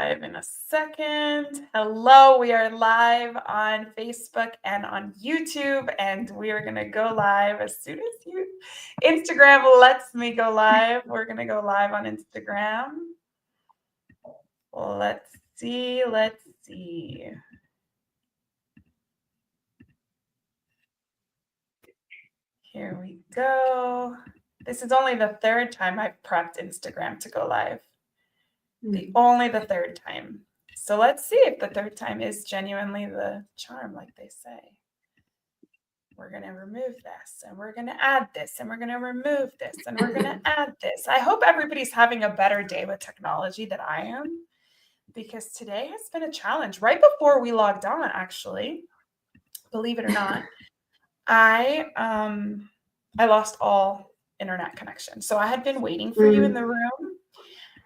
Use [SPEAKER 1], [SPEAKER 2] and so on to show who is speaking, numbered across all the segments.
[SPEAKER 1] live in a second. Hello, we are live on Facebook and on YouTube, and we are going to go live as soon as Instagram lets me go live. We're going to go live on Instagram. Let's see. Here we go. This is only the third time I've prepped Instagram to go live. Only the third time. So let's see if the third time is genuinely the charm, like they say. We're going to remove this, and we're going to add this, and we're going to remove this, and we're going to add this. I hope everybody's having a better day with technology than I am, because today has been a challenge. Right before we logged on, actually, believe it or not, I lost all internet connection. So I had been waiting for you in the room.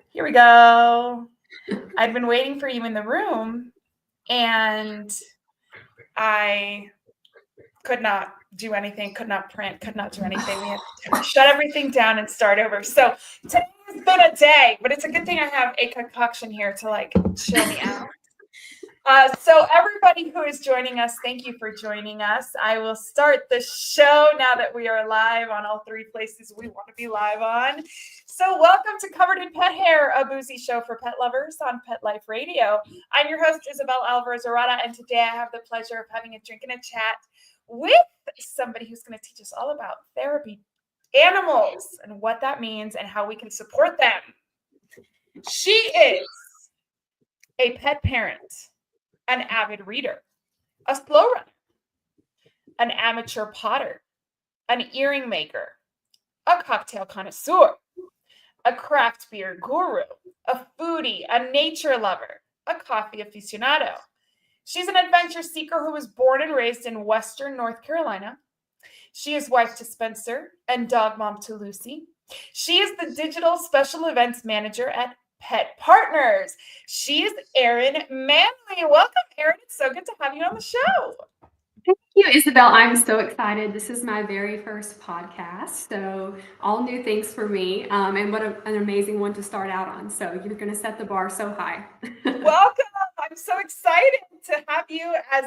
[SPEAKER 1] Here we go. I'd been waiting for you in the room, and I could not do anything, could not print, could not do anything. We had to shut everything down and start over. So today has been a day, but it's a good thing I have a concoction here to like chill me out. So everybody who is joining us, thank you for joining us. I will start the show now that we are live on all three places we want to be live on. So welcome to Covered in Pet Hair, a Boozy show for pet lovers on Pet Life Radio. I'm your host, Isabel Alvarez Arata, and today I have the pleasure of having a drink and a chat with somebody who's going to teach us all about therapy animals and what that means and how we can support them. She is a pet parent, an avid reader, a slow runner, an amateur potter, an earring maker, a cocktail connoisseur, a craft beer guru, a foodie, a nature lover, a coffee aficionado. She's an adventure seeker who was born and raised in Western North Carolina. She is wife to Spencer and dog mom to Lucy. She is the digital special events manager at Pet Partners. She is Erin Manley. Welcome, Erin. It's so good to have you on the show.
[SPEAKER 2] Thank you, Isabel. I'm so excited. This is my very first podcast, so all new things for me, and what an amazing one to start out on. So you're going to set the bar so high.
[SPEAKER 1] Welcome. I'm so excited to have you as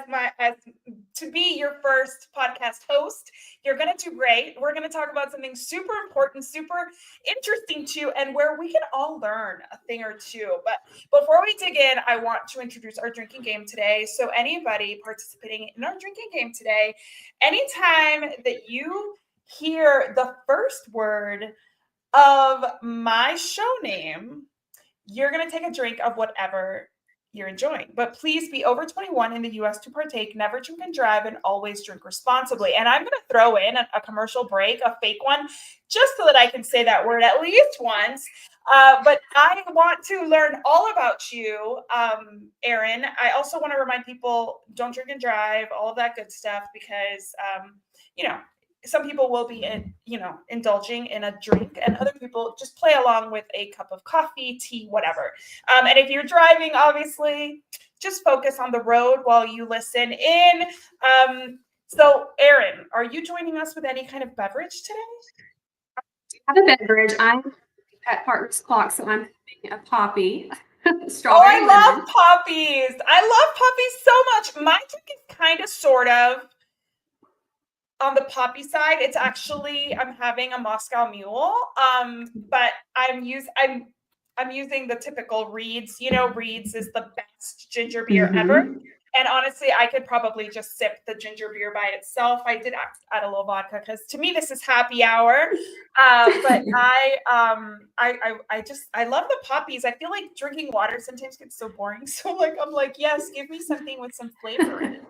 [SPEAKER 1] to be your first podcast host. You're going to do great. We're going to talk about something super important, super interesting too, and where we can all learn a thing or two. But before we dig in, I want to introduce our drinking game today. So anybody participating in our drinking game today, anytime that you hear the first word of my show name, you're going to take a drink of whatever you're enjoying. But please be over 21 in the U.S. to partake, never drink and drive, and always drink responsibly. And I'm going to throw in a commercial break, a fake one, just so that I can say that word at least once. But I want to learn all about you, Erin. I also want to remind people, don't drink and drive, all of that good stuff, because, some people will be, indulging in a drink, and other people just play along with a cup of coffee, tea, whatever. And if you're driving, obviously, just focus on the road while you listen in. So, Erin, are you joining us with any kind of beverage today?
[SPEAKER 2] I have a beverage. I'm at Partners Clock, so I'm having a poppy.
[SPEAKER 1] Strawberry lemon. Love poppies. I love poppies so much. My drink is kind of, sort of, on the poppy side. It's actually, I'm having a Moscow Mule, but I'm using the typical Reed's. Reed's is the best ginger beer ever. And honestly, I could probably just sip the ginger beer by itself. I did add a little vodka because to me this is happy hour. But I love the poppies. I feel like drinking water sometimes gets so boring. So I'm like, yes, give me something with some flavor in it.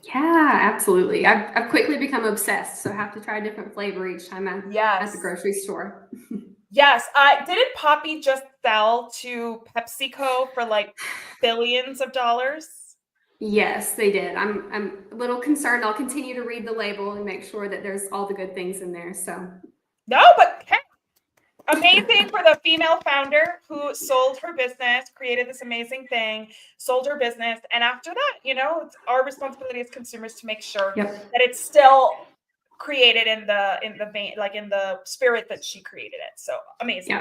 [SPEAKER 2] Yeah, absolutely. I've quickly become obsessed, so I have to try a different flavor each time I'm at the grocery store.
[SPEAKER 1] Yes. Didn't Poppy just sell to PepsiCo for like billions of dollars?
[SPEAKER 2] Yes, they did. I'm a little concerned. I'll continue to read the label and make sure that there's all the good things in there. So no,
[SPEAKER 1] but hey, amazing for the female founder who sold her business, created this amazing thing, sold her business, and after that, it's our responsibility as consumers to make sure that it's still created in the vein, like in the spirit that she created it. So amazing.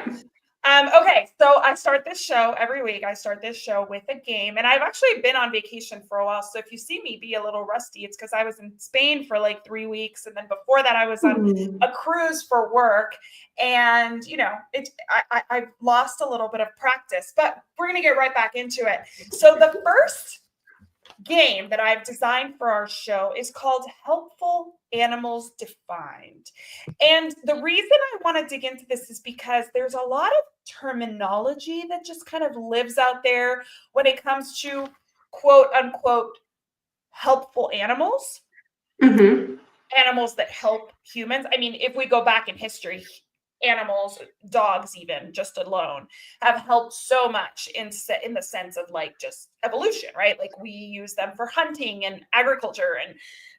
[SPEAKER 1] Okay, so I start this show every week. I start this show with a game, and I've actually been on vacation for a while. So if you see me be a little rusty, it's because I was in Spain for like 3 weeks, and then before that, I was on a cruise for work. And I've lost a little bit of practice, but we're gonna get right back into it. So the first game that I've designed for our show is called Helpful Animals Defined. And the reason I want to dig into this is because there's a lot of terminology that just kind of lives out there when it comes to quote unquote helpful animals, animals that help humans. I mean, if we go back in history, animals, dogs even just alone, have helped so much in the sense of like just evolution, right? Like we use them for hunting and agriculture and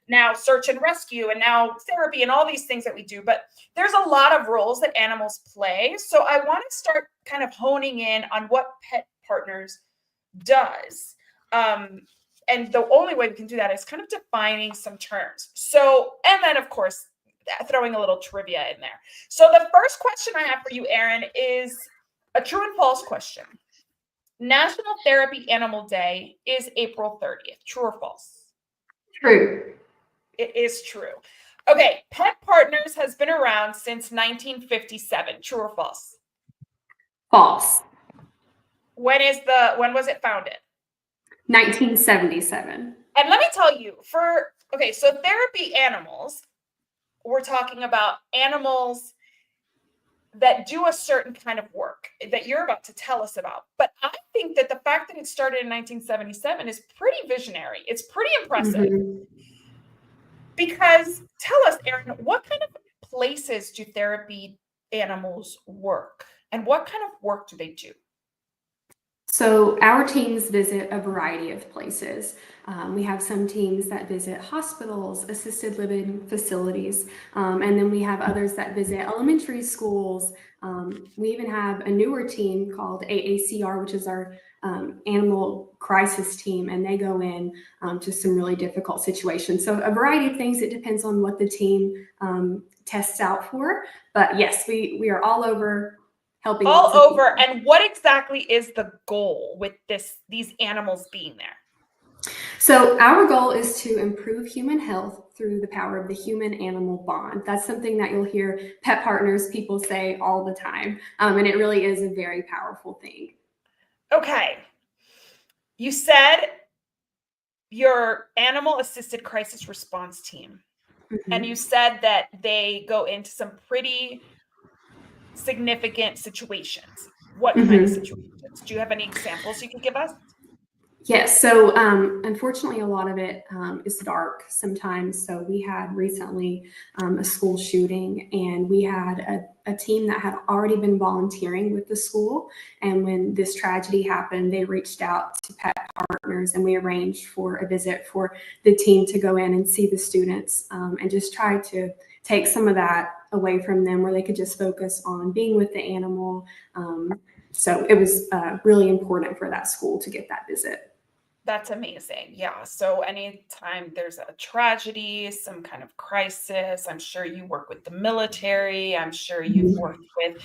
[SPEAKER 1] now search and rescue and now therapy and all these things that we do. But there's a lot of roles that animals play. So I want to start kind of honing in on what Pet Partners does. And the only way we can do that is kind of defining some terms. So, and then of course, throwing a little trivia in there. So the first question I have for you, Erin, is a true and false question. National Therapy Animal Day is April 30th. True or false?
[SPEAKER 2] True.
[SPEAKER 1] It is true. Okay, Pet Partners has been around since 1957. True or false?
[SPEAKER 2] False.
[SPEAKER 1] When was it founded?
[SPEAKER 2] 1977.
[SPEAKER 1] And let me tell you, so therapy animals, we're talking about animals that do a certain kind of work that you're about to tell us about. But I think that the fact that it started in 1977 is pretty visionary. It's pretty impressive. Because tell us, Erin, what kind of places do therapy animals work? And what kind of work do they do?
[SPEAKER 2] So our teams visit a variety of places. We have some teams that visit hospitals, assisted living facilities, and then we have others that visit elementary schools. We even have a newer team called AACR, which is our animal crisis team, and they go in to some really difficult situations. So a variety of things. It depends on what the team tests out for. But yes, we are all over.
[SPEAKER 1] All over. And what exactly is the goal with these animals being there?
[SPEAKER 2] So our goal is to improve human health through the power of the human-animal bond. That's something that you'll hear Pet Partners people say all the time. And it really is a very powerful thing.
[SPEAKER 1] Okay. You said your animal-assisted crisis response team. And you said that they go into some pretty significant situations. What kind of situations? Do you have any examples you could give us?
[SPEAKER 2] Yes. So unfortunately, a lot of it is dark sometimes. So we had recently a school shooting, and we had a team that had already been volunteering with the school. And when this tragedy happened, they reached out to Pet Partners, and we arranged for a visit for the team to go in and see the students and just try to take some of that away from them, where they could just focus on being with the animal. So it was really important for that school to get that visit.
[SPEAKER 1] That's amazing. Yeah. So anytime there's a tragedy, some kind of crisis, I'm sure you work with the military. I'm sure you've worked with,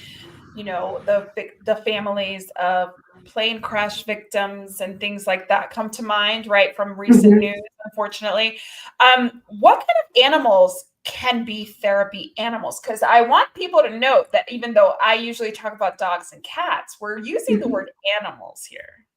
[SPEAKER 1] the families of plane crash victims and things like that come to mind, right? From recent news, unfortunately. What kind of animals can be therapy animals? Because I want people to note that even though I usually talk about dogs and cats, we're using the word animals here.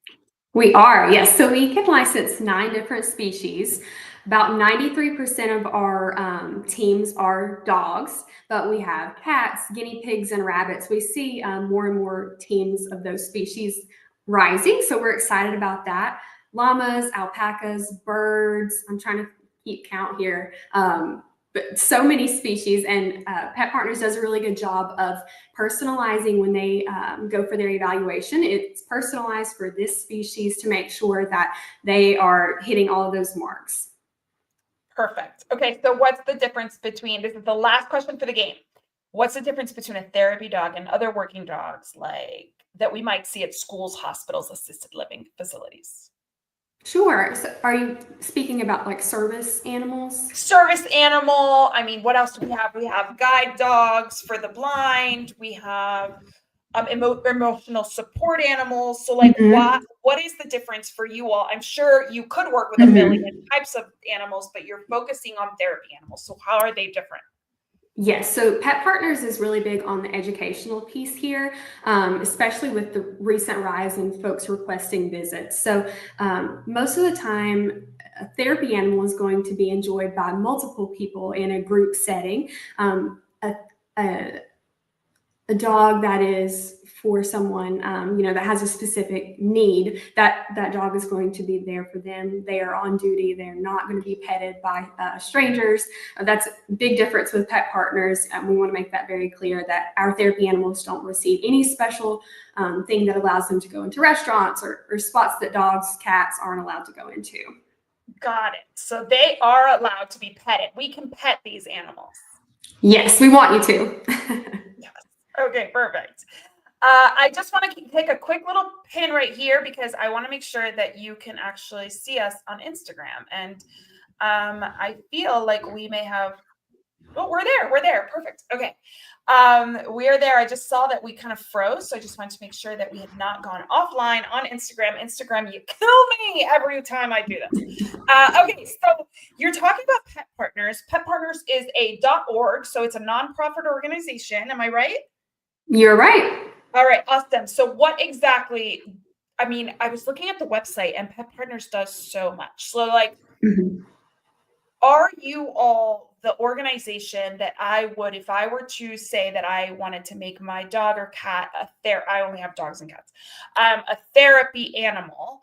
[SPEAKER 2] We are, yes. So we can license 9 different species. About 93% of our teams are dogs, but we have cats, guinea pigs, and rabbits. We see more and more teams of those species rising, so we're excited about that. Llamas, alpacas, birds. I'm trying to keep count here. But so many species, and Pet Partners does a really good job of personalizing when they go for their evaluation. It's personalized for this species to make sure that they are hitting all of those marks.
[SPEAKER 1] Perfect. Okay, so what's the difference between, this is the last question for the game. What's the difference between a therapy dog and other working dogs like that we might see at schools, hospitals, assisted living facilities?
[SPEAKER 2] Sure. So are you speaking about like service animals?
[SPEAKER 1] Service animal. I mean, what else do we have? We have guide dogs for the blind. We have emotional support animals. So like what is the difference for you all? I'm sure you could work with a million types of animals, but you're focusing on therapy animals. So how are they different?
[SPEAKER 2] Yes, so Pet Partners is really big on the educational piece here, especially with the recent rise in folks requesting visits. So most of the time, a therapy animal is going to be enjoyed by multiple people in a group setting. A, a, a dog that is for someone, that has a specific need, that dog is going to be there for them. They are on duty. They're not going to be petted by strangers. That's a big difference with Pet Partners. We want to make that very clear that our therapy animals don't receive any special thing that allows them to go into restaurants or spots that dogs, cats aren't allowed to go into.
[SPEAKER 1] Got it. So they are allowed to be petted. We can pet these animals.
[SPEAKER 2] Yes, we want you to.
[SPEAKER 1] Yes. Okay, perfect. I just want to take a quick little pin right here because I want to make sure that you can actually see us on Instagram. And I feel like we may have, oh, we're there. Perfect. Okay. We are there. I just saw that we kind of froze. So I just wanted to make sure that we had not gone offline on Instagram. Instagram, you kill me every time I do this. Okay, so you're talking about Pet Partners. Pet Partners is a .org, so it's a nonprofit organization. Am I right?
[SPEAKER 2] You're right.
[SPEAKER 1] All right, awesome. So what exactly, I mean, I was looking at the website and Pet Partners does so much. So like, are you all the organization that I would, if I were to say that I wanted to make my dog or cat I only have dogs and cats, a therapy animal,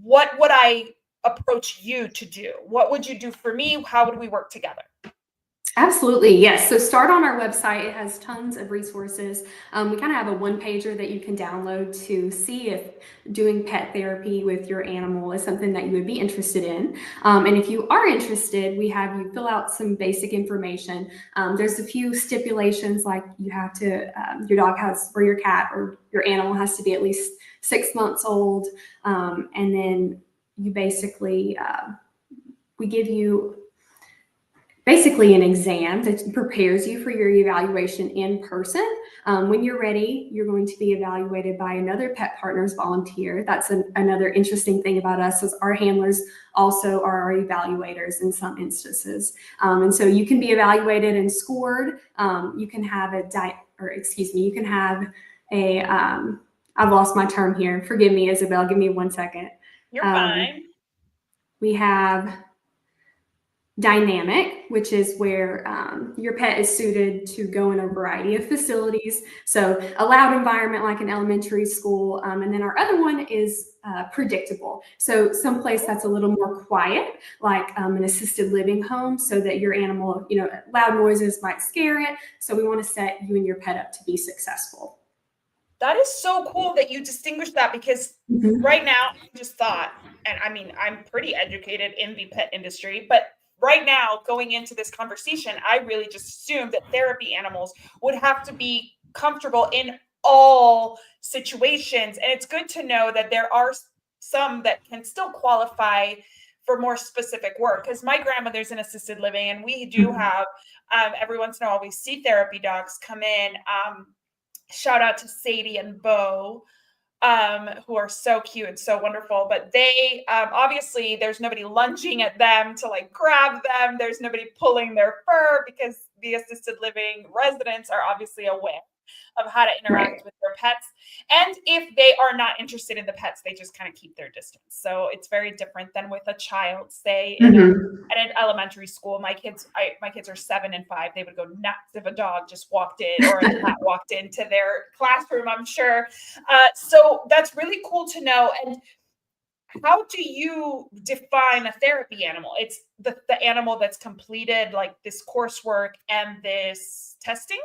[SPEAKER 1] what would I approach you to do? What would you do for me? How would we work together?
[SPEAKER 2] Absolutely, yes. So start on our website. It has tons of resources. We kind of have a one-pager that you can download to see if doing pet therapy with your animal is something that you would be interested in. And if you are interested, we have you fill out some basic information. There's a few stipulations, like you have to, your dog has, or your cat or your animal has to be at least 6 months old. And then you basically, we give you basically an exam that prepares you for your evaluation in person. When you're ready, you're going to be evaluated by another Pet Partners volunteer. That's another interesting thing about us, is our handlers also are our evaluators in some instances. And so you can be evaluated and scored. You can have you can have a, I've lost my term here. Forgive me, Isabel, give me 1 second.
[SPEAKER 1] You're fine.
[SPEAKER 2] We have dynamic, which is where your pet is suited to go in a variety of facilities. So a loud environment like an elementary school. And then our other one is predictable. So someplace that's a little more quiet, like an assisted living home, so that your animal, loud noises might scare it. So we want to set you and your pet up to be successful.
[SPEAKER 1] That is so cool that you distinguish that, because right now I just thought, and I mean, I'm pretty educated in the pet industry, but right now going into this conversation, I really just assumed that therapy animals would have to be comfortable in all situations. And it's good to know that there are some that can still qualify for more specific work, because my grandmother's in assisted living and we do have every once in a while we see therapy dogs come in. Shout out to Sadie and Bo, who are so cute and so wonderful. But they, obviously, there's nobody lunging at them to like grab them. There's nobody pulling their fur, because the assisted living residents are obviously aware of how to interact with their pets. And if they are not interested in the pets, they just kind of keep their distance. So it's very different than with a child, say at an elementary school. My kids are 7 and 5. They would go nuts if a dog just walked in or a cat walked into their classroom, I'm sure. So that's really cool to know. And how do you define a therapy animal? It's the animal that's completed like this coursework and this testing?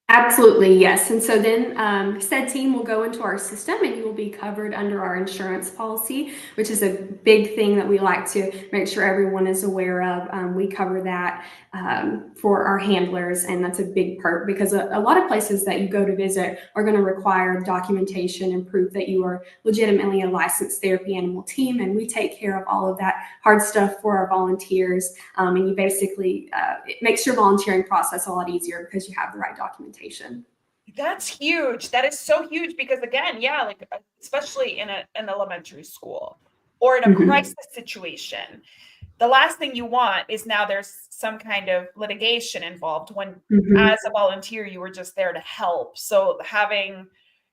[SPEAKER 2] Absolutely, yes. And so then said team will go into our system and you will be covered under our insurance policy, which is a big thing that we like to make sure everyone is aware of. We cover that for our handlers, and that's a big part, because a lot of places that you go to visit are going to require documentation and proof that you are legitimately a licensed therapy animal team, and we take care of all of that hard stuff for our volunteers. And you basically, it makes your volunteering process a lot easier because you have the right documentation.
[SPEAKER 1] That's huge. That is so huge because again, yeah, like especially in an elementary school or in a
[SPEAKER 2] Mhm.
[SPEAKER 1] crisis situation, the last thing you want is now there's some kind of litigation involved when
[SPEAKER 2] Mhm.
[SPEAKER 1] as a volunteer you were just there to help. So having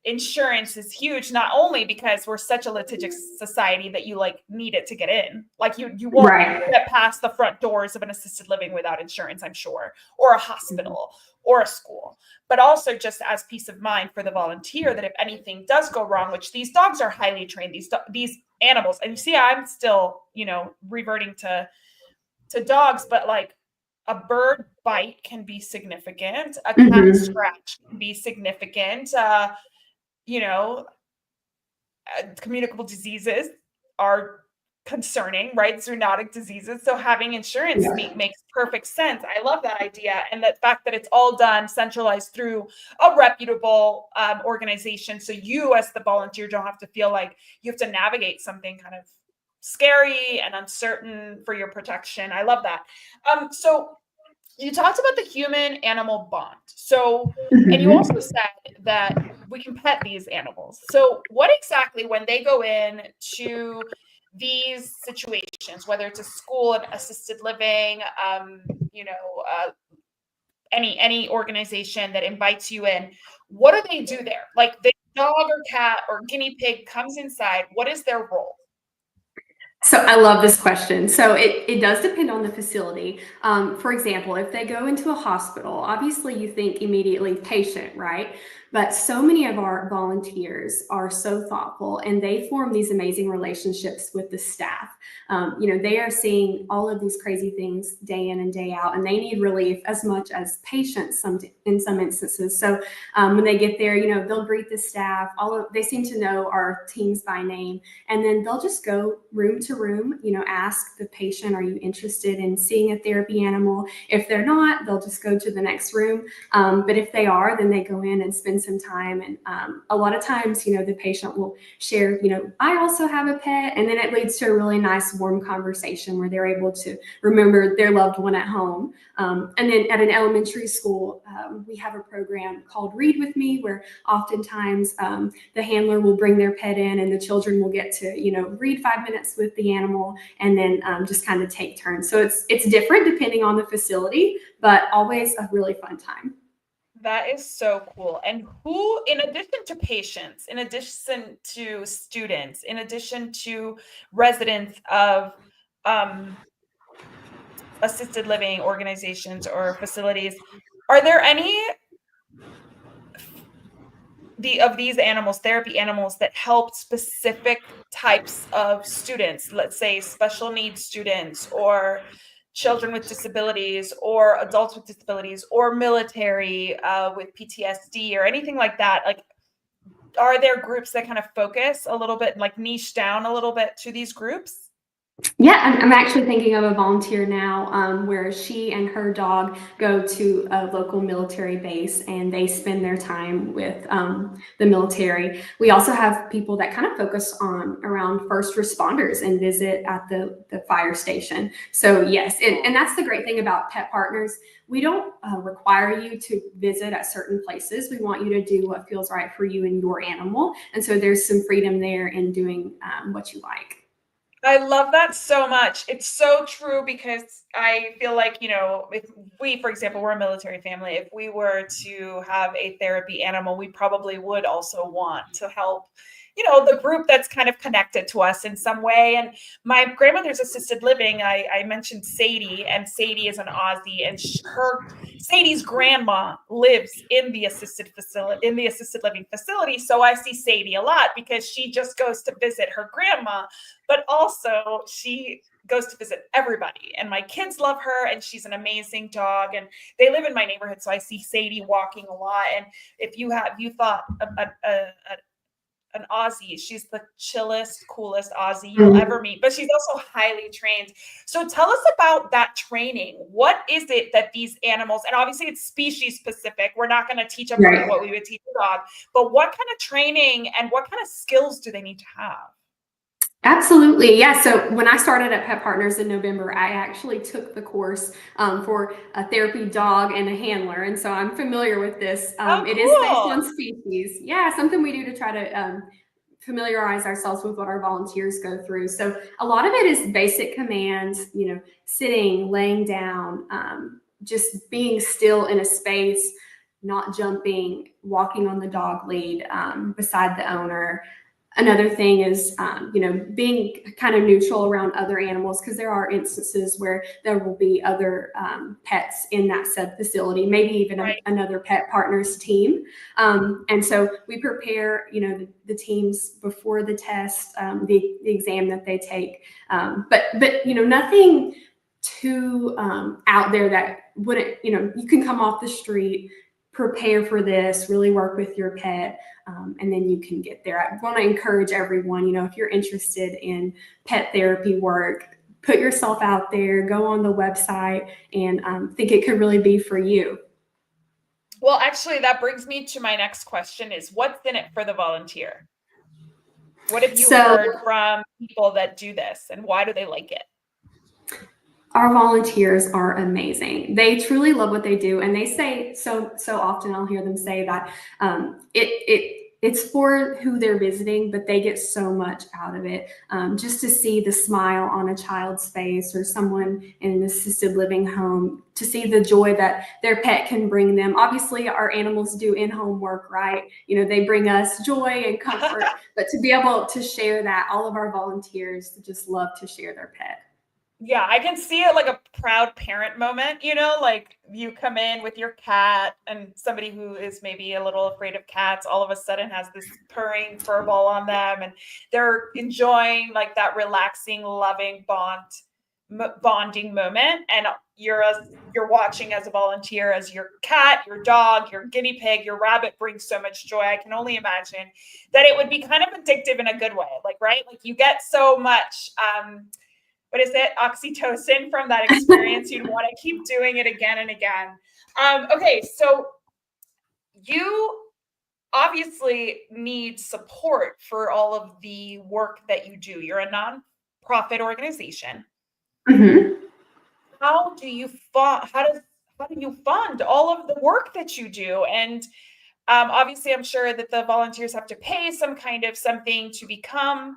[SPEAKER 1] insurance is huge, not only because we're such a litigious society that you like need it to get in. Like you won't
[SPEAKER 2] Right.
[SPEAKER 1] get past the front doors of an assisted living without insurance, I'm sure, or a hospital or a school. But also just as peace of mind for the volunteer that if anything does go wrong, which these dogs are highly trained, these animals, and you see I'm still, reverting to dogs, but like a bird bite can be significant, a cat
[SPEAKER 2] Mhm.
[SPEAKER 1] scratch can be significant, you know, communicable diseases are concerning, right? Zoonotic diseases. So having insurance
[SPEAKER 2] Yeah.
[SPEAKER 1] makes perfect sense. I love that idea. And the fact that it's all done centralized through a reputable organization. So you, as the volunteer, don't have to feel like you have to navigate something kind of scary and uncertain for your protection. I love that. So you talked about the human animal bond. So, and you also
[SPEAKER 2] Mhm.
[SPEAKER 1] said that we can pet these animals. So, what exactly, when they go in to these situations, whether it's a school, an assisted living, any organization that invites you in, what do they do there? Like the dog or cat or guinea pig comes inside. What is their role?
[SPEAKER 2] So I love this question. So it does depend on the facility. For example, if they go into a hospital, obviously you think immediately patient, right? But so many of our volunteers are so thoughtful and they form these amazing relationships with the staff. They are seeing all of these crazy things day in and day out, and they need relief as much as patients in some instances. So when they get there, they'll greet the staff. They seem to know our teams by name, and then they'll just go room to room, ask the patient, are you interested in seeing a therapy animal? If they're not, they'll just go to the next room. But if they are, then they go in and spend some time. And a lot of times, the patient will share, I also have a pet. And then it leads to a really nice, warm conversation where they're able to remember their loved one at home. And then at an elementary school, we have a program called Read With Me, where oftentimes the handler will bring their pet in and the children will get to read 5 minutes with the animal and then just kind of take turns. So it's different depending on the facility, but always a really fun time.
[SPEAKER 1] That is so cool. And who, in addition to patients, in addition to students, in addition to residents of um, assisted living organizations or facilities, are there any of these animals, therapy animals, that help specific types of students, let's say special needs students or children with disabilities or adults with disabilities or military with PTSD or anything like that? Like, are there groups that kind of focus a little bit, like niche down a little bit to these groups?
[SPEAKER 2] Yeah, I'm actually thinking of a volunteer now where she and her dog go to a local military base and they spend their time with the military. We also have people that kind of focus on around first responders and visit at the fire station. So, yes, and that's the great thing about Pet Partners. We don't require you to visit at certain places. We want you to do what feels right for you and your animal. And so there's some freedom there in doing what you like.
[SPEAKER 1] I love that so much. It's so true because I feel like, if we, for example, we're a military family, if we were to have a therapy animal, we probably would also want to help, the group that's kind of connected to us in some way. And my grandmother's assisted living, I mentioned Sadie, and Sadie is an Aussie, and Sadie's grandma lives in the assisted living facility. So I see Sadie a lot because she just goes to visit her grandma, but also she goes to visit everybody. And my kids love her, and she's an amazing dog. And they live in my neighborhood, so I see Sadie walking a lot. And if you thought an Aussie, she's the chillest, coolest Aussie you'll ever
[SPEAKER 2] Mhm.
[SPEAKER 1] meet, but she's also highly trained. So tell us about that training. What is it that these animals, and obviously it's species specific, we're not going to teach a bird
[SPEAKER 2] Right.
[SPEAKER 1] what we would teach a dog, but what kind of training and what kind of skills do they need to have?
[SPEAKER 2] Absolutely. Yeah. So when I started at Pet Partners in November, I actually took the course for a therapy dog and a handler. And so I'm familiar with this.
[SPEAKER 1] Oh,
[SPEAKER 2] It is based
[SPEAKER 1] cool.
[SPEAKER 2] on species. Yeah. Something we do to try to familiarize ourselves with what our volunteers go through. So a lot of it is basic commands, sitting, laying down, just being still in a space, not jumping, walking on the dog lead beside the owner. Another thing is, being kind of neutral around other animals, because there are instances where there will be other pets in that said facility, maybe even another Pet Partners team. And so we prepare, the teams before the test, the exam that they take. But nothing too out there that wouldn't, you can come off the street, prepare for this, really work with your pet. And then you can get there. I want to encourage everyone, if you're interested in pet therapy work, put yourself out there, go on the website, and think it could really be for you.
[SPEAKER 1] Well, actually, that brings me to my next question is what's in it for the volunteer? What have you heard from people that do this, and why do they like it?
[SPEAKER 2] Our volunteers are amazing. They truly love what they do, and they say so often. I'll hear them say that it's for who they're visiting, but they get so much out of it. Just to see the smile on a child's face or someone in an assisted living home, to see the joy that their pet can bring them. Obviously, our animals do in-home work, right? They bring us joy and comfort, but to be able to share that, all of our volunteers just love to share their pet.
[SPEAKER 1] Yeah, I can see it like a proud parent moment, like you come in with your cat and somebody who is maybe a little afraid of cats all of a sudden has this purring fur ball on them and they're enjoying like that relaxing, loving bonding moment. And you're watching as a volunteer as your cat, your dog, your guinea pig, your rabbit brings so much joy. I can only imagine that it would be kind of addictive in a good way, right? Like you get so much, what is it? Oxytocin from that experience. You'd want to keep doing it again and again. Okay, so you obviously need support for all of the work that you do. You're a nonprofit organization.
[SPEAKER 2] Mm-hmm.
[SPEAKER 1] How do you fund all of the work that you do? And obviously, I'm sure that the volunteers have to pay some kind of something to become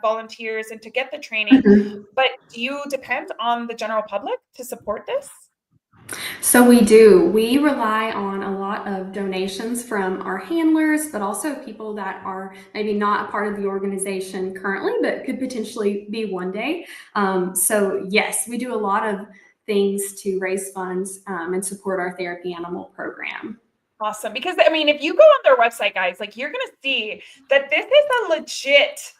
[SPEAKER 1] volunteers and to get the training.
[SPEAKER 2] Mm-hmm.
[SPEAKER 1] But do you depend on the general public to support this?
[SPEAKER 2] So we do. We rely on a lot of donations from our handlers, but also people that are maybe not a part of the organization currently, but could potentially be one day. So yes, we do a lot of things to raise funds and support our therapy animal program.
[SPEAKER 1] Awesome. Because I mean, if you go on their website, guys, like you're going to see that this is a legit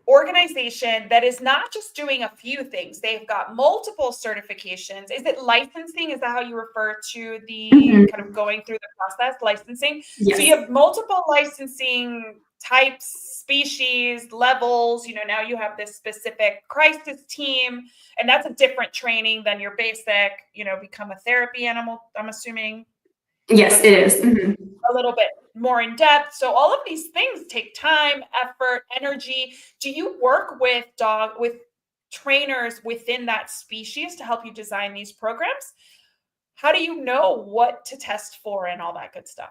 [SPEAKER 1] organization that is not just doing a few things. They've got multiple certifications. Is it licensing? Is that how you refer to the kind of going through the process, licensing?
[SPEAKER 2] Yes.
[SPEAKER 1] So you have multiple licensing types, species, levels. Now you have this specific crisis team, and that's a different training than your basic, become a therapy animal, I'm assuming.
[SPEAKER 2] Yes, it is. Mm-hmm.
[SPEAKER 1] A little bit more in depth. So all of these things take time, effort, energy. Do you work with trainers within that species to help you design these programs? How do you know what to test for and all that good stuff?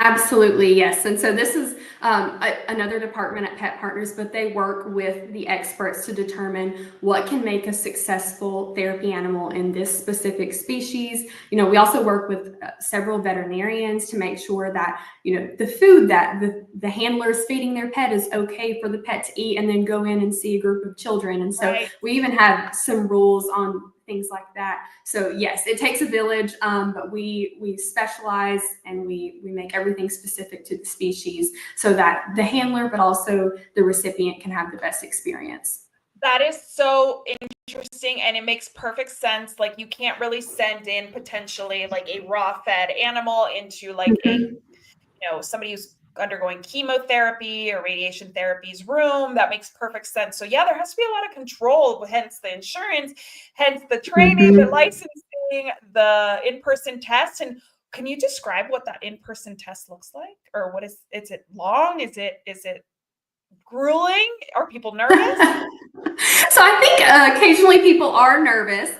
[SPEAKER 2] Absolutely, yes. And so this is another department at Pet Partners, but they work with the experts to determine what can make a successful therapy animal in this specific species. We also work with several veterinarians to make sure that, the food that the handler is feeding their pet is okay for the pet to eat, and then go in and see a group of children. And so we even have some rules on things like that. So yes, it takes a village, but we specialize and we make everything specific to the species so that the handler, but also the recipient, can have the best experience.
[SPEAKER 1] That is so interesting, and it makes perfect sense. Like you can't really send in potentially like a raw fed animal into like somebody who's undergoing chemotherapy or radiation therapy's room. That makes perfect sense. So yeah, there has to be a lot of control, hence the insurance, hence the training, the licensing, the in-person test. And can you describe what that in-person test looks like? Or what is it long? Is it grueling? Are people nervous?
[SPEAKER 2] So I think occasionally people are nervous.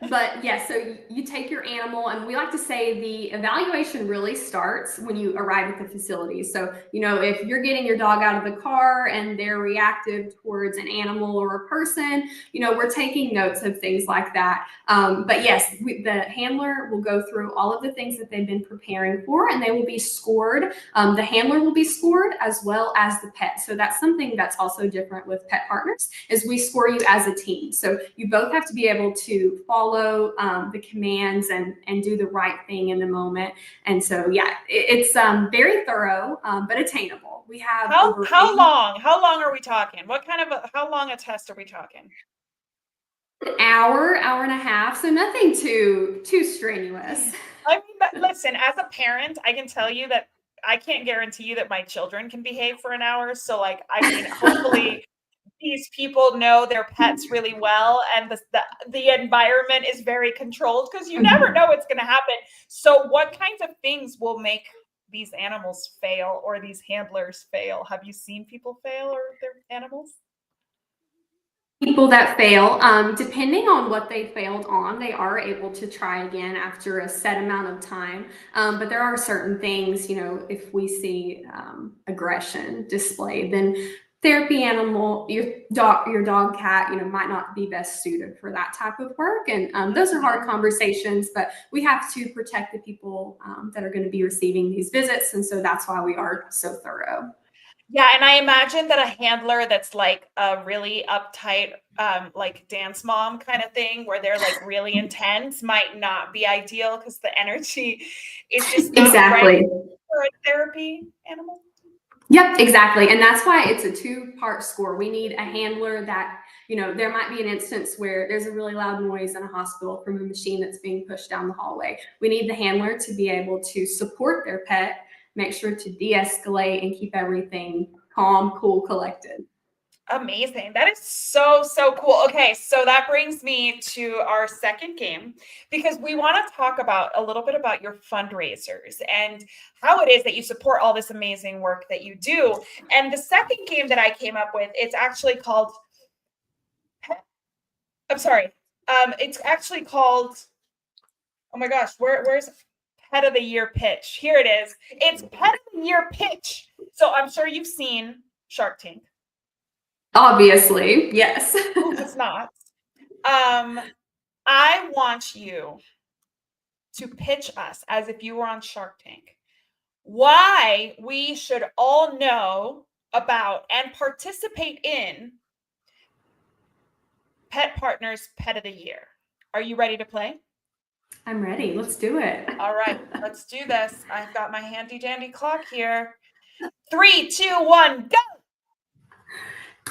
[SPEAKER 2] But yeah, so you take your animal, and we like to say the evaluation really starts when you arrive at the facility. So, if you're getting your dog out of the car and they're reactive towards an animal or a person, we're taking notes of things like that. But yes, the handler will go through all of the things that they've been preparing for, and they will be scored. The handler will be scored as well as the pet. So that's something that's also different with pet partners, is we score you as a team. So you both have to be able to follow the commands and do the right thing in the moment. And so, yeah, it's very thorough, but attainable. We have
[SPEAKER 1] how long are we talking? How long a test are we talking?
[SPEAKER 2] An hour and a half. So nothing too strenuous.
[SPEAKER 1] I mean, listen, as a parent, I can tell you that I can't guarantee you that my children can behave for an hour. So hopefully these people know their pets really well, and the environment is very controlled, because you never know what's going to happen. So what kinds of things will make these animals fail, or these handlers fail? Have you seen people fail, or their animals?
[SPEAKER 2] People that fail, depending on what they failed on, they are able to try again after a set amount of time. But there are certain things, if we see aggression displayed, then therapy animal, your dog, cat, might not be best suited for that type of work. And those are hard conversations, but we have to protect the people that are going to be receiving these visits. And so that's why we are so thorough.
[SPEAKER 1] Yeah, and I imagine that a handler that's like a really uptight, like dance mom kind of thing, where they're like really intense, might not be ideal, because the energy is just not right for a therapy animal.
[SPEAKER 2] Yep, exactly. And that's why it's a 2-part score. We need a handler that, there might be an instance where there's a really loud noise in a hospital from a machine that's being pushed down the hallway. We need the handler to be able to support their pet, make sure to de-escalate and keep everything calm, cool, collected.
[SPEAKER 1] Amazing. That is so, so cool. Okay, so that brings me to our second game, because we want to talk about a little bit about your fundraisers and how it is that you support all this amazing work that you do. And the second game that I came up with, it's actually called it's actually called, oh my gosh, where's Pet of the Year pitch? Here it is. It's Pet of the Year pitch. So I'm sure you've seen Shark Tank.
[SPEAKER 2] Obviously, yes.
[SPEAKER 1] Who has not? I want you to pitch us, as if you were on Shark Tank, why we should all know about and participate in Pet Partners Pet of the Year. Are you ready to play?
[SPEAKER 2] I'm ready. Let's do it.
[SPEAKER 1] All right, let's do this. I've got my handy dandy clock here. 3, 2, 1, go!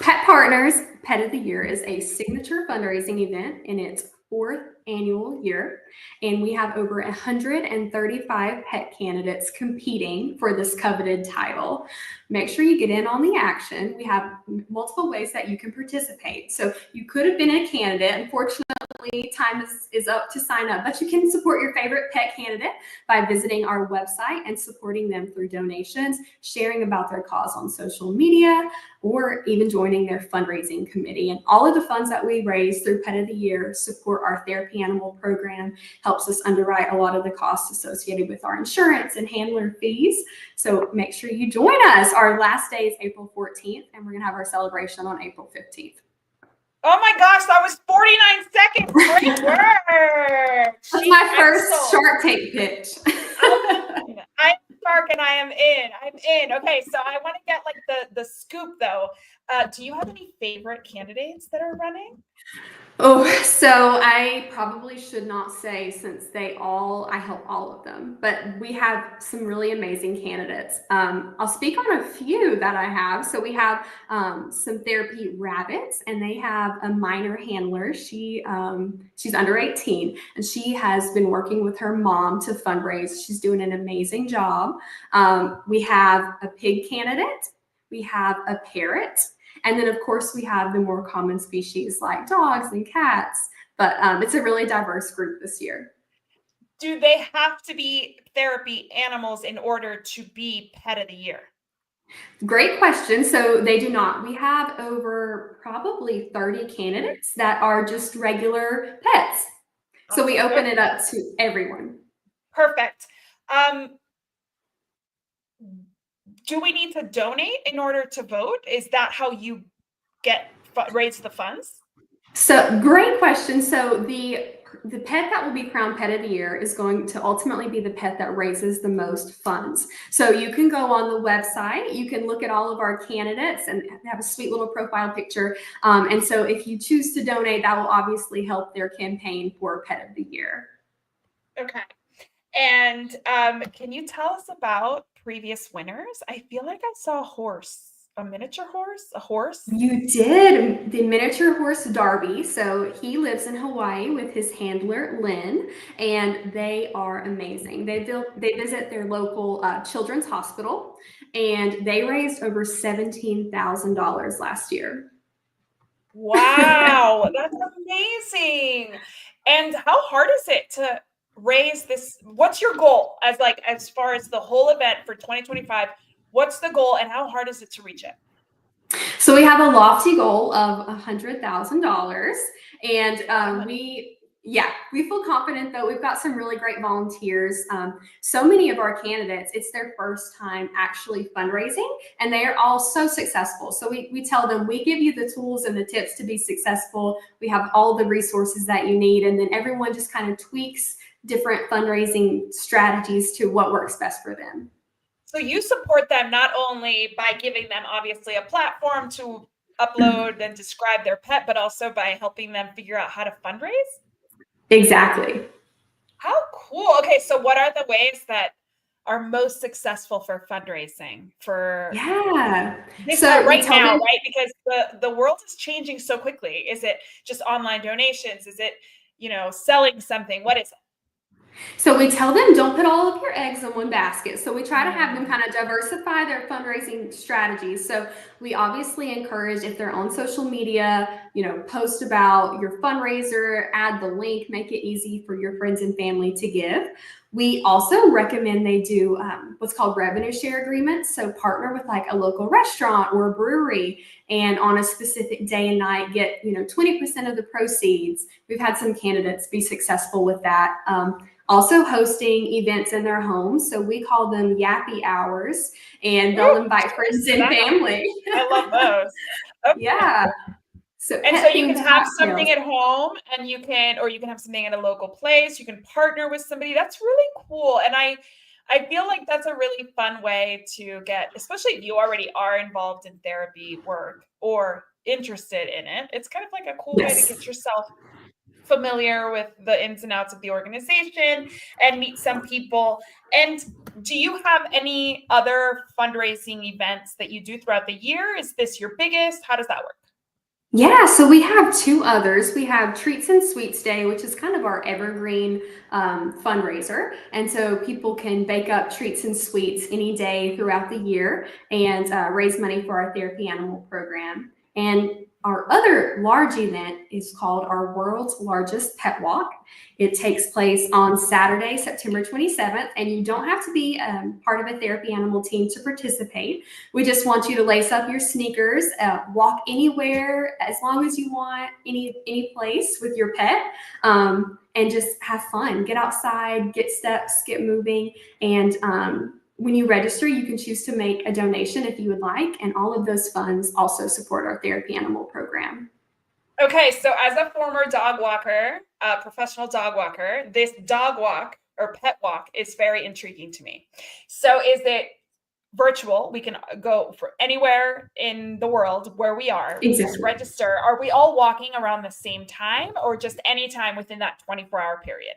[SPEAKER 2] Pet Partners Pet of the Year is a signature fundraising event in its 4th annual year, and we have over 135 pet candidates competing for this coveted title. Make sure you get in on the action. We have multiple ways that you can participate. So you could have been a candidate. Unfortunately, time is up to sign up, but you can support your favorite pet candidate by visiting our website and supporting them through donations, sharing about their cause on social media, or even joining their fundraising committee. And all of the funds that we raise through Pet of the Year support our therapy animal program, helps us underwrite a lot of the costs associated with our insurance and handler fees. So make sure you join us. Our last day is April 14th, and we're going to have our celebration on April 15th.
[SPEAKER 1] Oh my gosh, that was 49 seconds. Great work.
[SPEAKER 2] That's my first Shark Tank pitch.
[SPEAKER 1] I'm Shark and I am in. I'm in. Okay, so I want to get like the scoop though. Do you have any favorite candidates that are running?
[SPEAKER 2] Oh, so I probably should not say, since I help all of them, but we have some really amazing candidates. I'll speak on a few that I have. So we have some therapy rabbits, and they have a minor handler. She's under 18, and she has been working with her mom to fundraise. She's doing an amazing job. We have a pig candidate. We have a parrot. And then, of course, we have the more common species like dogs and cats, but it's a really diverse group this year.
[SPEAKER 1] Do they have to be therapy animals in order to be Pet of the Year?
[SPEAKER 2] Great question. So they do not. We have over probably 30 candidates that are just regular pets. So we
[SPEAKER 1] Awesome.
[SPEAKER 2] open it up to everyone.
[SPEAKER 1] Perfect. Do we need to donate in order to vote? Is that how you raise the funds?
[SPEAKER 2] So great question. So the pet that will be crowned pet of the year is going to ultimately be the pet that raises the most funds. So you can go on the website, you can look at all of our candidates and have a sweet little profile picture. And so if you choose to donate, that will obviously help their campaign for pet of the year.
[SPEAKER 1] Okay. And can you tell us about previous winners? I feel like I saw a miniature horse, a horse.
[SPEAKER 2] You did the miniature horse Darby. So he lives in Hawaii with his handler Lynn, and they are amazing. They visit their local children's hospital, and they raised over $17,000 last year.
[SPEAKER 1] Wow, that's amazing. And how hard is it to raise this? What's your goal as far as the whole event for 2025? What's the goal and how hard is it to reach it?
[SPEAKER 2] So we have a lofty goal of $100,000, and we feel confident that we've got some really great volunteers. So many of our candidates, it's their first time actually fundraising, and they are all so successful. So we tell them, we give you the tools and the tips to be successful. We have all the resources that you need, and then everyone just kind of tweaks different fundraising strategies to what works best for them.
[SPEAKER 1] So you support them not only by giving them obviously a platform to upload and describe their pet, but also by helping them figure out how to fundraise?
[SPEAKER 2] Exactly.
[SPEAKER 1] How cool. Okay, so what are the ways that are most successful for fundraising for this right now, right? Because the world is changing so quickly. Is it just online donations? Is it, selling something? What is it?
[SPEAKER 2] So we tell them, don't put all of your eggs in one basket. So we try to have them kind of diversify their fundraising strategies. So we obviously encourage, if they're on social media, post about your fundraiser, add the link, make it easy for your friends and family to give. We also recommend they do what's called revenue share agreements. So partner with like a local restaurant or a brewery, and on a specific day and night get 20% of the proceeds. We've had some candidates be successful with that. Also hosting events in their homes. So we call them yappy hours, and they'll invite friends and family.
[SPEAKER 1] I love those. Okay.
[SPEAKER 2] Yeah.
[SPEAKER 1] So you can have something at home, and you can have something at a local place. You can partner with somebody. That's really cool. And I feel like that's a really fun way to get, especially if you already are involved in therapy work or interested in it. It's kind of like a cool way to get yourself familiar with the ins and outs of the organization and meet some people. And do you have any other fundraising events that you do throughout the year? Is this your biggest? How does that work?
[SPEAKER 2] Yeah, so we have two others. We have Treats and Sweets Day, which is kind of our evergreen fundraiser. And so people can bake up treats and sweets any day throughout the year and raise money for our therapy animal program. And our other large event is called our World's Largest Pet Walk. It takes place on Saturday, September 27th, and you don't have to be part of a therapy animal team to participate. We just want you to lace up your sneakers, walk anywhere as long as you want, any place with your pet, and just have fun. Get outside, get steps, get moving, and when you register, you can choose to make a donation if you would like, and all of those funds also support our therapy animal program.
[SPEAKER 1] Okay, so as a former dog walker, professional dog walker, this dog walk or pet walk is very intriguing to me. So is it virtual? We can go for anywhere in the world where we are.
[SPEAKER 2] Exactly.
[SPEAKER 1] Just register. Are we all walking around the same time, or just any time within that 24-hour period?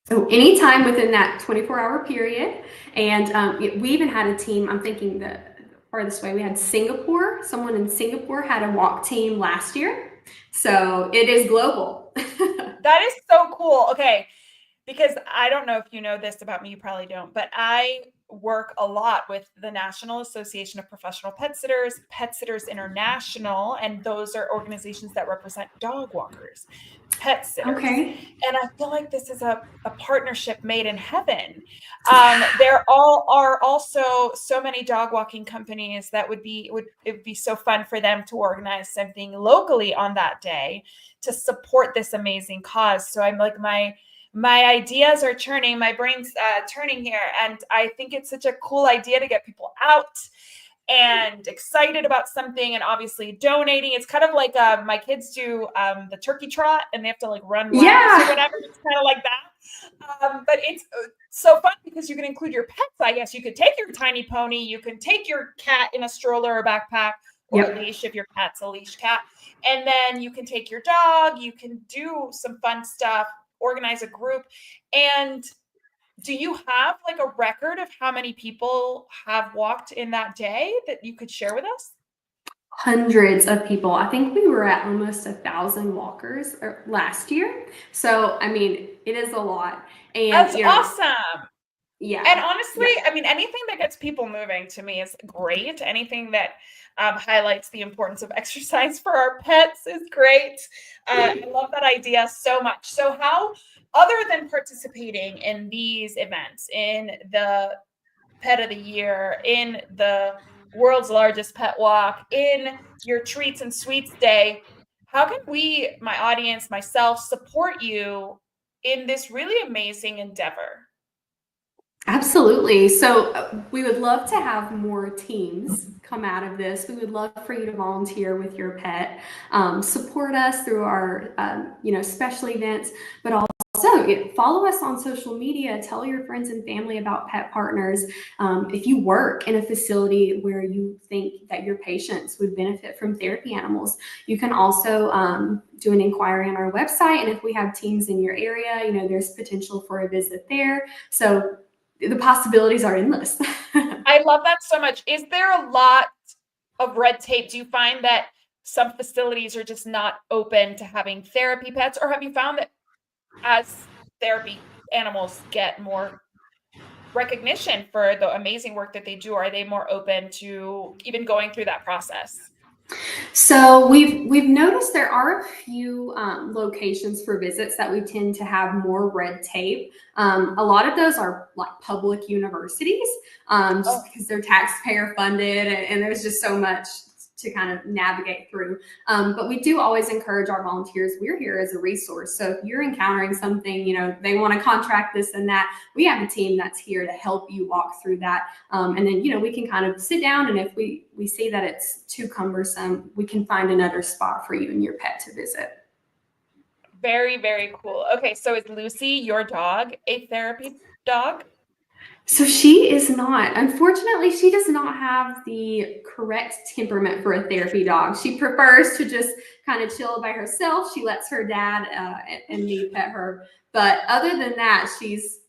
[SPEAKER 2] So anytime within that 24-hour period. And we even had a team, I'm thinking the farthest way, we had Singapore. Someone in Singapore had a walk team last year. So it is global.
[SPEAKER 1] That is so cool. Okay. Because I don't know if you know this about me, you probably don't, but I work a lot with the National Association of Professional Pet Sitters, Pet Sitters International, and those are organizations that represent dog walkers, pet sitters.
[SPEAKER 2] Okay.
[SPEAKER 1] And I feel like this is a partnership made in heaven. There are also so many dog walking companies that it would be so fun for them to organize something locally on that day to support this amazing cause. So I'm like, my ideas are churning, my brain's turning here. And I think it's such a cool idea to get people out and excited about something and obviously donating. It's kind of like my kids do the turkey trot and they have to like run laps or whatever. It's kind of like that. But it's so fun because you can include your pets, I guess. You could take your tiny pony, you can take your cat in a stroller or backpack or a leash if your cat's a leash cat. And then you can take your dog, you can do some fun stuff, organize a group. And do you have like a record of how many people have walked in that day that you could share with us?
[SPEAKER 2] Hundreds of people. I think we were at almost 1,000 walkers last year. So, I mean, it is a lot. And
[SPEAKER 1] that's awesome.
[SPEAKER 2] Yeah.
[SPEAKER 1] And honestly, I mean, anything that gets people moving to me is great. Anything that highlights the importance of exercise for our pets is great. I love that idea so much. So how, other than participating in these events, in the Pet of the Year, in the world's largest pet walk, in your Treats and Sweets Day, how can we, my audience, myself, support you in this really amazing endeavor?
[SPEAKER 2] Absolutely. So we would love to have more teams come out of this. We would love for you to volunteer with your pet, support us through our, special events, but also follow us on social media. Tell your friends and family about Pet Partners. If you work in a facility where you think that your patients would benefit from therapy animals, you can also do an inquiry on our website. And if we have teams in your area, there's potential for a visit there. So the possibilities are endless.
[SPEAKER 1] I love that so much. Is there a lot of red tape? Do you find that some facilities are just not open to having therapy pets? Or have you found that as therapy animals get more recognition for the amazing work that they do, are they more open to even going through that process?
[SPEAKER 2] So we've noticed there are a few locations for visits that we tend to have more red tape. A lot of those are like public universities, just because they're taxpayer funded, and there's just so much to kind of navigate through. But we do always encourage our volunteers. We're here as a resource. So if you're encountering something, they want to contract this and that, we have a team that's here to help you walk through that. And then, we can kind of sit down, and if we see that it's too cumbersome, we can find another spot for you and your pet to visit.
[SPEAKER 1] Very, very cool. Okay, so is Lucy, your dog, a therapy dog?
[SPEAKER 2] So she is not. Unfortunately, she does not have the correct temperament for a therapy dog. She prefers to just kind of chill by herself. She lets her dad and me pet her. But other than that, she's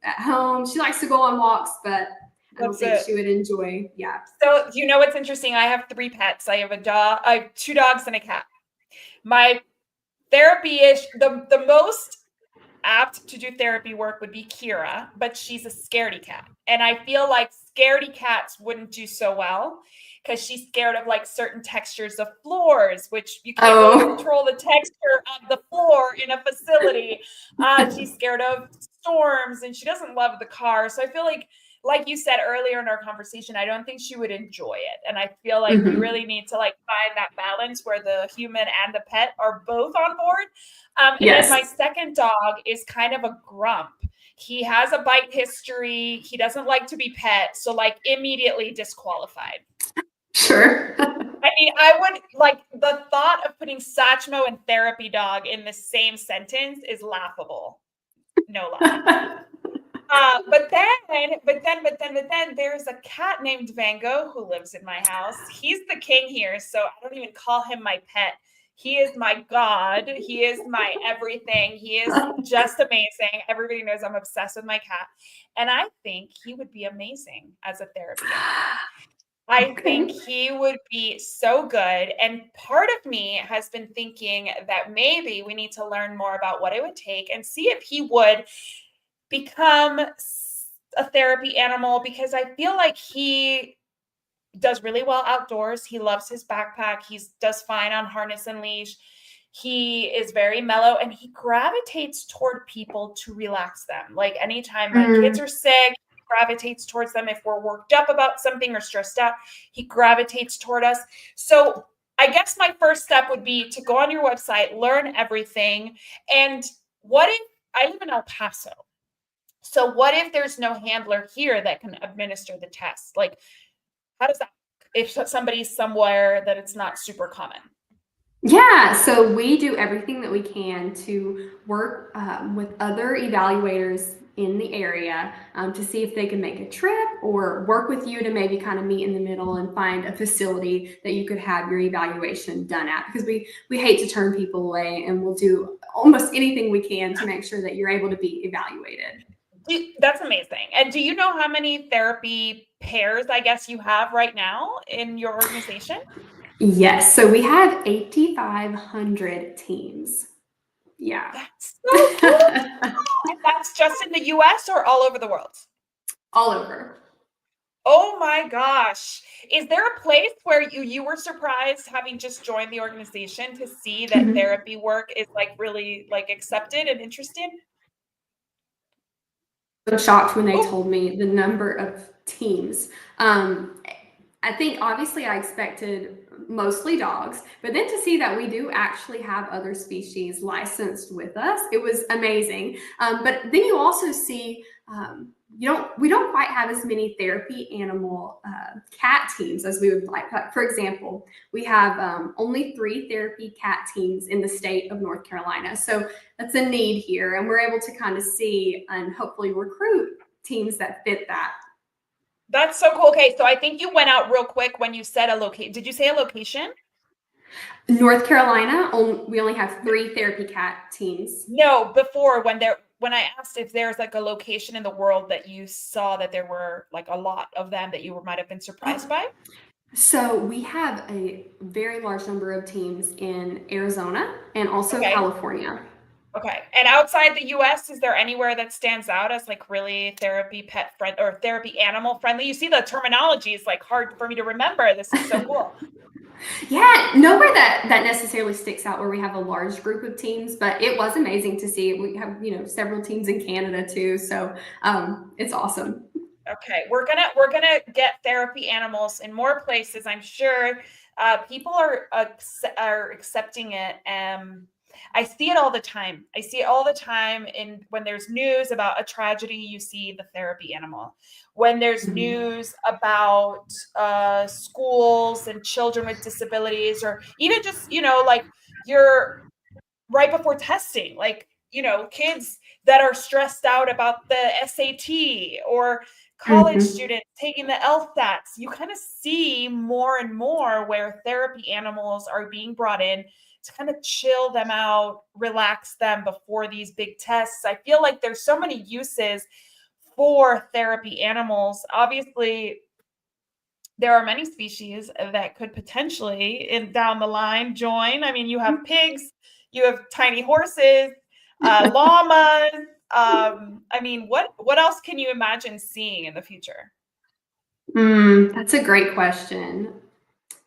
[SPEAKER 2] at home. She likes to go on walks, but I don't think she would enjoy. Yeah.
[SPEAKER 1] So you know what's interesting? I have 3 pets. I have 2 dogs and a cat. My therapy-ish, the most apt to do therapy work would be Kira, but she's a scaredy cat. And I feel like scaredy cats wouldn't do so well because she's scared of like certain textures of floors, which you can't really control the texture of the floor in a facility. She's scared of storms and she doesn't love the car. So I feel like you said earlier in our conversation, I don't think she would enjoy it. And I feel like we really need to like find that balance where the human and the pet are both on board. And then my second dog is kind of a grump. He has a bite history. He doesn't like to be pet. So like immediately disqualified.
[SPEAKER 2] Sure.
[SPEAKER 1] I mean, I would like the thought of putting Satchmo and therapy dog in the same sentence is laughable. No lie. But then there's a cat named Van Gogh who lives in my house. He's the king here, so I don't even call him my pet. He is my God. He is my everything. He is just amazing. Everybody knows I'm obsessed with my cat. And I think he would be amazing as a therapy animal. I think he would be so good. And part of me has been thinking that maybe we need to learn more about what it would take and see if he would become a therapy animal because I feel like he does really well outdoors. He loves his backpack. He does fine on harness and leash. He is very mellow and he gravitates toward people to relax them. Like anytime my kids are sick, he gravitates towards them. If we're worked up about something or stressed out, he gravitates toward us. So I guess my first step would be to go on your website, learn everything. And what if I live in El Paso? So what if there's no handler here that can administer the test? Like, how does that work if somebody's somewhere that it's not super common?
[SPEAKER 2] Yeah, so we do everything that we can to work with other evaluators in the area to see if they can make a trip or work with you to maybe kind of meet in the middle and find a facility that you could have your evaluation done at, because we hate to turn people away, and we'll do almost anything we can to make sure that you're able to be evaluated.
[SPEAKER 1] That's amazing. And do you know how many therapy pairs, I guess, you have right now in your organization?
[SPEAKER 2] Yes, so we have 8,500 teams. Yeah.
[SPEAKER 1] That's so cool. And that's just in the US or all over the world?
[SPEAKER 2] All over.
[SPEAKER 1] Oh my gosh. Is there a place where you were surprised, having just joined the organization, to see that therapy work is like really like accepted and interested?
[SPEAKER 2] So shocked when they told me the number of teams. I think obviously I expected mostly dogs, but then to see that we do actually have other species licensed with us, it was amazing. But then you also see we don't quite have as many therapy animal cat teams as we would like. For example, we have only 3 therapy cat teams in the state of North Carolina. So that's a need here, and we're able to kind of see and hopefully recruit teams that fit that.
[SPEAKER 1] That's so cool. Okay, so I think you went out real quick when you said a location. Did you say a location?
[SPEAKER 2] North Carolina, we only have 3 therapy cat teams.
[SPEAKER 1] No, before when I asked if there's like a location in the world that you saw that there were like a lot of them that you might have been surprised by.
[SPEAKER 2] So we have a very large number of teams in Arizona and also
[SPEAKER 1] Okay.
[SPEAKER 2] California.
[SPEAKER 1] Okay. And outside the US, is there anywhere that stands out as like really therapy pet friend or therapy animal friendly? You see, the terminology is like hard for me to remember. This is so cool.
[SPEAKER 2] Yeah, nowhere that necessarily sticks out where we have a large group of teams, but it was amazing to see. We have, several teams in Canada too. So it's awesome.
[SPEAKER 1] Okay, we're gonna get therapy animals in more places. I'm sure people are accepting it. I see it all the time. I see it all the time when there's news about a tragedy, you see the therapy animal. When there's news about schools and children with disabilities, or even just, like you're right before testing, like, kids that are stressed out about the SAT, or college students taking the LSATs, you kind of see more and more where therapy animals are being brought in to kind of chill them out, relax them before these big tests. I feel like there's so many uses for therapy animals. Obviously, there are many species that could potentially, down the line, join. I mean, you have pigs, you have tiny horses, llamas. I mean, what else can you imagine seeing in the future?
[SPEAKER 2] That's a great question.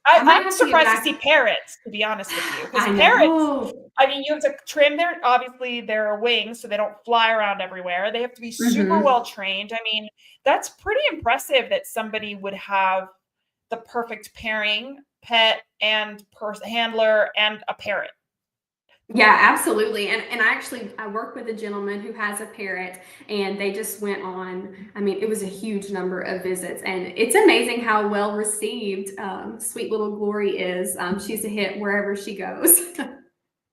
[SPEAKER 1] I'm surprised to see parrots, to be honest with you, because parrots, I mean, you have to trim their wings so they don't fly around everywhere. They have to be super well trained. I mean, that's pretty impressive that somebody would have the perfect pairing, pet and handler and a parrot.
[SPEAKER 2] Yeah, absolutely. And I work with a gentleman who has a parrot, and they just went on, I mean, it was a huge number of visits, and it's amazing how well received sweet little Glory is. She's a hit wherever she goes.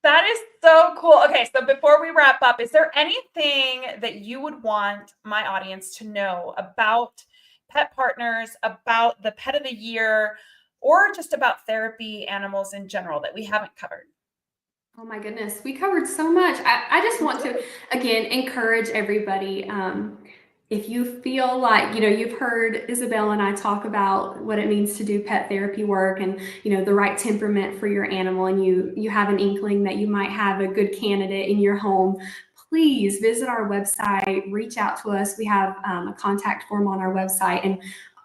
[SPEAKER 1] That is so cool. Okay, so before we wrap up, is there anything that you would want my audience to know about pet partners, about the pet of the year, or just about therapy animals in general that we haven't covered?
[SPEAKER 2] Oh my goodness, we covered so much. I just want to, again, encourage everybody. If you feel like, you've heard Isabel and I talk about what it means to do pet therapy work, and, the right temperament for your animal, and you have an inkling that you might have a good candidate in your home, please visit our website, reach out to us. We have a contact form on our website, and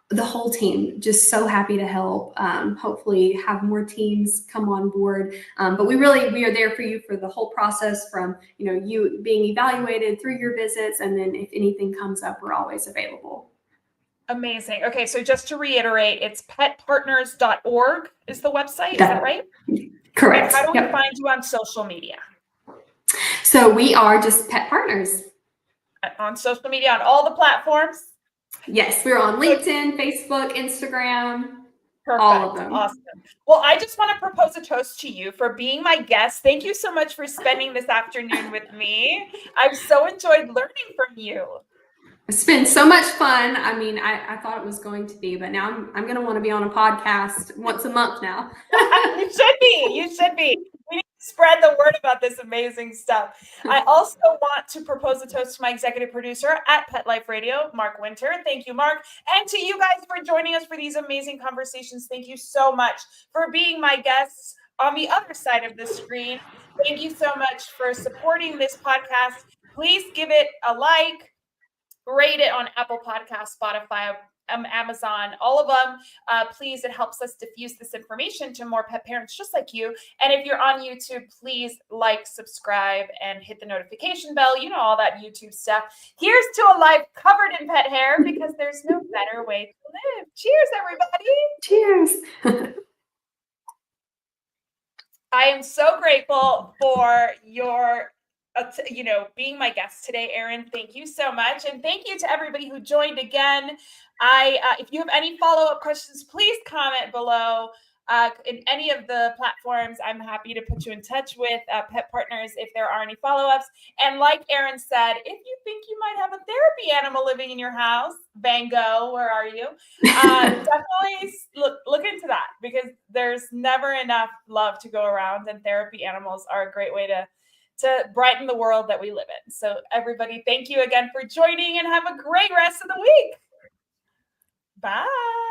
[SPEAKER 2] the whole team just so happy to help. Hopefully have more teams come on board. But we are there for you for the whole process, from you being evaluated through your visits, and then if anything comes up, we're always available.
[SPEAKER 1] Amazing. Okay, so just to reiterate, it's petpartners.org is the website. Is that right?
[SPEAKER 2] Correct.
[SPEAKER 1] And how do we find you on social media?
[SPEAKER 2] So we are just Pet Partners.
[SPEAKER 1] On social media, on all the platforms?
[SPEAKER 2] Yes, we're on LinkedIn, Facebook, Instagram,
[SPEAKER 1] Perfect.
[SPEAKER 2] all of them.
[SPEAKER 1] Awesome. Well, I just want to propose a toast to you for being my guest. Thank you so much for spending this afternoon with me. I've so enjoyed learning from you.
[SPEAKER 2] It's been so much fun. I mean, I thought it was going to be, but now I'm going to want to be on a podcast once a month now.
[SPEAKER 1] You should be. You should be. We need to spread the word about this amazing stuff. I also want to propose a toast to my executive producer at Pet Life Radio, Mark Winter. Thank you, Mark. And to you guys for joining us for these amazing conversations. Thank you so much for being my guests on the other side of the screen. Thank you so much for supporting this podcast. Please give it a like, rate it on Apple Podcasts, Spotify, Amazon, all of them. Please, it helps us diffuse this information to more pet parents just like you. And if you're on YouTube, please like, subscribe, and hit the notification bell. You know, all that YouTube stuff. Here's to a life covered in pet hair, because there's no better way to live. Cheers, everybody.
[SPEAKER 2] Cheers.
[SPEAKER 1] I am so grateful for your being my guest today, Erin. Thank you so much. And thank you to everybody who joined again. If you have any follow-up questions, please comment below in any of the platforms. I'm happy to put you in touch with Pet Partners if there are any follow-ups. And like Erin said, if you think you might have a therapy animal living in your house, Van Gogh, where are you? Definitely look into that, because there's never enough love to go around, and therapy animals are a great way to brighten the world that we live in. So everybody, thank you again for joining, and have a great rest of the week. Bye.